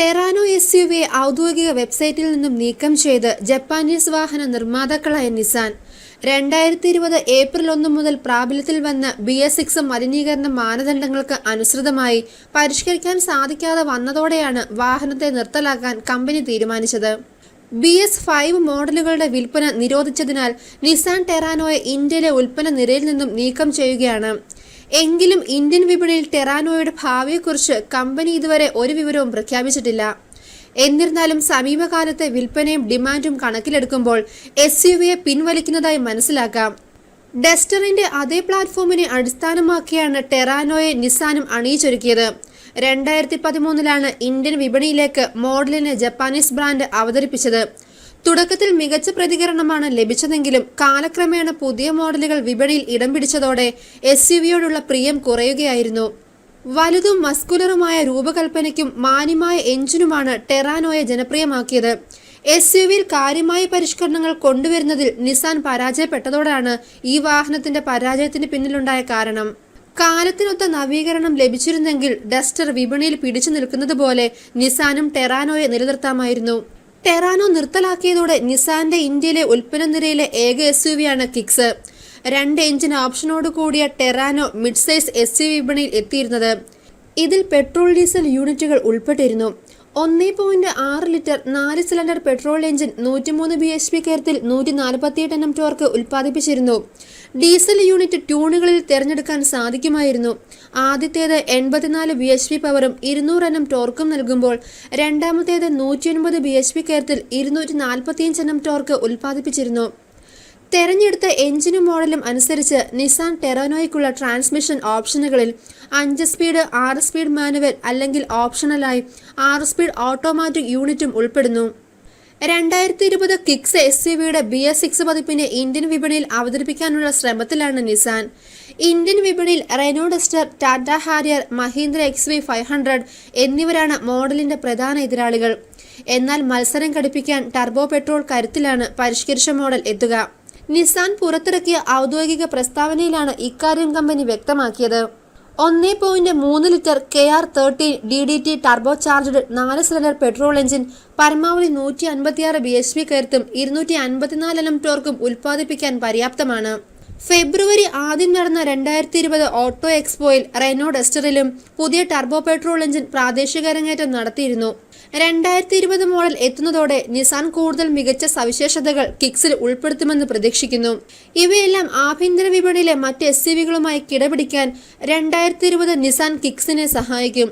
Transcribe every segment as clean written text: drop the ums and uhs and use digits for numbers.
Terrano SUV ഔദ്യോഗിക വെബ്സൈറ്റിൽ നിന്നും നീക്കം ചെയ്ത് ജപ്പാനീസ് വാഹന നിർമ്മാതാക്കളായ നിസാൻ 2020 ഏപ്രിൽ 1 മുതൽ പ്രാബല്യത്തിൽ വന്ന BS6 മലിനീകരണ മാനദണ്ഡങ്ങൾക്ക് അനുസൃതമായി പരിഷ്കരിക്കാൻ സാധിക്കാതെ വന്നതോടെയാണ് വാഹനത്തെ നിർത്തലാക്കാൻ കമ്പനി തീരുമാനിച്ചത്. BS5 മോഡലുകളുടെ വിൽപ്പന നിരോധിച്ചതിനാൽ നിസാൻ ടെറാനോയെ ഇന്ത്യയിലെ ഉൽപ്പന്ന നിരയിൽ നിന്നും നീക്കം ചെയ്യുകയാണ്. എങ്കിലും ഇന്ത്യൻ വിപണിയിൽ ടെറാനോയുടെ ഭാവിയെക്കുറിച്ച് കമ്പനി ഇതുവരെ ഒരു വിവരവും പ്രഖ്യാപിച്ചിട്ടില്ല. എന്നിരുന്നാലും സമീപകാലത്തെ വിൽപ്പനയും ഡിമാൻഡും കണക്കിലെടുക്കുമ്പോൾ SUVയെ പിൻവലിക്കുന്നതായി മനസ്സിലാക്കാം. ഡസ്റ്ററിന്റെ അതേ പ്ലാറ്റ്ഫോമിനെ അടിസ്ഥാനമാക്കിയാണ് ടെറാനോയെ നിസാനും അണിയിച്ചൊരുക്കിയത്. 2013 ഇന്ത്യൻ വിപണിയിലേക്ക് മോഡലിനെ ജപ്പാനീസ് ബ്രാൻഡ് അവതരിപ്പിച്ചത്. തുടക്കത്തിൽ മികച്ച പ്രതികരണമാണ് ലഭിച്ചതെങ്കിലും കാലക്രമേണ പുതിയ മോഡലുകൾ വിപണിയിൽ ഇടം പിടിച്ചതോടെ SUVയോടുള്ള പ്രിയം കുറയുകയായിരുന്നു. വലുതും മസ്കുലറുമായ രൂപകൽപ്പനയ്ക്കും മാന്യമായ എഞ്ചിനുമാണ് ടെറാനോയെ ജനപ്രിയമാക്കിയത്. SUVയിൽ കാര്യമായ പരിഷ്കരണങ്ങൾ കൊണ്ടുവരുന്നതിൽ നിസാൻ പരാജയപ്പെട്ടതോടാണ് ഈ വാഹനത്തിന്റെ പരാജയത്തിന് പിന്നിലുണ്ടായ കാരണം. കാലത്തിനൊത്ത നവീകരണം ലഭിച്ചിരുന്നെങ്കിൽ ഡസ്റ്റർ വിപണിയിൽ പിടിച്ചു നിൽക്കുന്നത് പോലെ നിസാനും ടെറാനോയെ നിലനിർത്താമായിരുന്നു. ടെറാനോ നിർത്തലാക്കിയതോടെ നിസാന്റെ ഇന്ത്യയിലെ ഉൽപ്പന്ന നിരയിലെ ഏക SUVയാണ് കിക്സ്. 2 എഞ്ചിൻ ഓപ്ഷനോട് കൂടിയ ടെറാനോ മിഡ് സൈസ് SUV വിപണിയിൽ എത്തിയിരുന്നത്. ഇതിൽ പെട്രോൾ ഡീസൽ യൂണിറ്റുകൾ ഉൾപ്പെട്ടിരുന്നു. 1.6 litre 4 cylinder petrol engine 103 bhp കരുത്തിൽ 148 Nm ടോർക്ക് ഉൽപ്പാദിപ്പിച്ചിരുന്നു. ഡീസൽ യൂണിറ്റ് ട്യൂണുകളിൽ തിരഞ്ഞെടുക്കാൻ സാധിക്കുമായിരുന്നു. ആദ്യത്തേത് 84 bhp പവറും 200 Nm ടോർക്കും നൽകുമ്പോൾ രണ്ടാമത്തേത് 109 bhp കരുത്തിൽ 245 Nm ടോർക്ക് ഉൽപ്പാദിപ്പിച്ചിരുന്നു. തെരഞ്ഞെടുത്ത എഞ്ചിനും മോഡലും അനുസരിച്ച് നിസാൻ ടെറാനോയ്ക്കുള്ള ട്രാൻസ്മിഷൻ ഓപ്ഷനുകളിൽ 5 സ്പീഡ്, 6 സ്പീഡ് മാനുവൽ അല്ലെങ്കിൽ ഓപ്ഷണലായി 6 സ്പീഡ് ഓട്ടോമാറ്റിക് യൂണിറ്റും ഉൾപ്പെടുന്നു. 2020 കിക്സ് SUVയുടെ BS6 പതിപ്പിനെ ഇന്ത്യൻ വിപണിയിൽ അവതരിപ്പിക്കാനുള്ള ശ്രമത്തിലാണ് നിസാൻ. ഇന്ത്യൻ വിപണിയിൽ Renault Duster, Tata Harrier, Mahindra XV500 എന്നിവരാണ് മോഡലിന്റെ പ്രധാന എതിരാളികൾ. എന്നാൽ മത്സരം ഘടിപ്പിക്കാൻ ടർബോ പെട്രോൾ കരുത്തിലാണ് പരിഷ്കരിച്ച മോഡൽ എത്തുക. നിസാൻ പുറത്തിറക്കിയ ഔദ്യോഗിക പ്രസ്താവനയിലാണ് ഇക്കാര്യം കമ്പനി വ്യക്തമാക്കിയത്. 1.3 litre KR13 DDT turbo charged 4 cylinder petrol engine പരമാവധി 156 bhp കരുത്തും 254 Nm ടോർക്കും ഉൽപ്പാദിപ്പിക്കാൻ പര്യാപ്തമാണ്. ഫെബ്രുവരി ആദ്യം നടന്ന 2020 ഓട്ടോ എക്സ്പോയിൽ റെനോ ഡസ്റ്ററിലും പുതിയ ടർബോ പെട്രോൾ എഞ്ചിൻ പ്രാദേശിക അരങ്ങേറ്റം നടത്തിയിരുന്നു. 2020 മോഡൽ എത്തുന്നതോടെ നിസാൻ കൂടുതൽ മികച്ച സവിശേഷതകൾ കിക്സിൽ ഉൾപ്പെടുത്തുമെന്ന് പ്രതീക്ഷിക്കുന്നു. ഇവയെല്ലാം ആഭ്യന്തര വിപണിയിലെ മറ്റ് SUVകളുമായി കിടപിടിക്കാൻ 2020 നിസാൻ കിക്സിനെ സഹായിക്കും.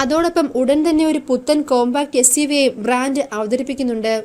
അതോടൊപ്പം ഉടൻ തന്നെ ഒരു പുത്തൻ കോമ്പാക്ട് SUVയെ ബ്രാൻഡ് അവതരിപ്പിക്കുന്നുണ്ട്.